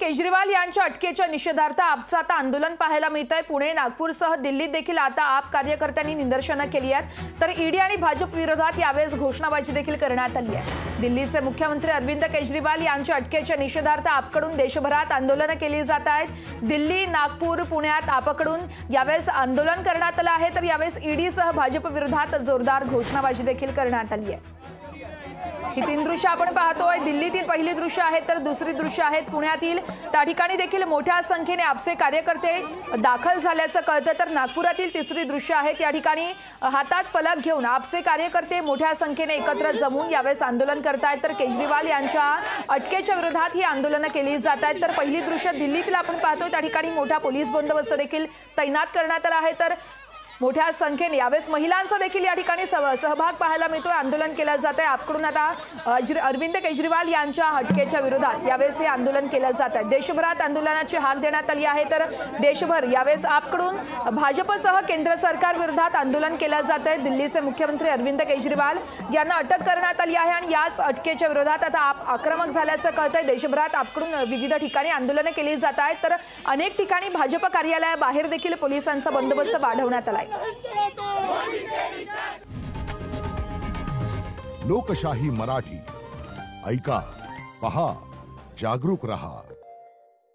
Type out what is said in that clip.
केजरीवाल यांच्या अटकेच्या निषेधार्थ आपचं आता आंदोलन पाहायला मिळतंय। पुणे, नागपूरसह दिल्लीत देखील आता आप कार्यकर्त्यांनी निदर्शनं केली आहेत। तर ईडी आणि भाजप विरोधात यावेळेस घोषणाबाजी देखील करण्यात आली आहे। दिल्लीचे मुख्यमंत्री अरविंद केजरीवाल यांच्या अटकेच्या निषेधार्थ आपकडून देशभरात आंदोलनं केली जात आहेत। दिल्ली, नागपूर, पुण्यात आपकडून यावेळेस आंदोलन करण्यात आलं आहे। तर यावेळेस ईडीसह भाजप विरोधात जोरदार घोषणाबाजी देखील करण्यात आली आहे। ही तीन दृश्य आपण पाहतोय। दिल्लीतील पहिली दृश्य आहेत, तर दुसरी दृश्य आहेत पुण्यातील। त्या ठिकाणी देखील मोठ्या संख्येने आपचे कार्यकर्ते दाखल झाल्याचं कळतं। तर नागपुरातील तिसरी दृश्य आहेत, या ठिकाणी हातात फलक घेऊन आपचे कार्यकर्ते मोठ्या संख्येने एकत्र जमून यावेळेस आंदोलन करतायत। तर केजरीवाल यांच्या अटकेच्या विरोधात ही आंदोलनं केली जात आहेत। तर पहिली दृश्य दिल्लीतील आपण पाहतोय, त्या ठिकाणी मोठा पोलीस बंदोबस्त देखील तैनात करण्यात आला आहे। तर मोठ्या संख्येने यावेळेस महिलांचा देखील या ठिकाणी सहभाग पाहायला मिळतोय। आंदोलन केलं जात आहे। आपकडून आता अरविंद केजरीवाल यांच्या अटकेच्या विरोधात यावेळेस हे आंदोलन केलं जात आहे। देशभरात आंदोलनाची हाक देण्यात आली आहे। तर देशभर यावेळेस आपकडून भाजपसह केंद्र सरकार विरोधात आंदोलन केलं जात आहे। दिल्लीचे मुख्यमंत्री अरविंद केजरीवाल यांना अटक करण्यात आली आहे आणि याच अटकेच्या विरोधात आता आप आक्रमक झाल्याचं कळतंय। देशभरात आपकडून विविध ठिकाणी आंदोलनं केली जात आहेत। तर अनेक ठिकाणी भाजप कार्यालयाबाहेर देखील पोलिसांचा बंदोबस्त वाढवण्यात आला आहे। लोकशाही मराठी ऐका, पहा, जागरूक रहा।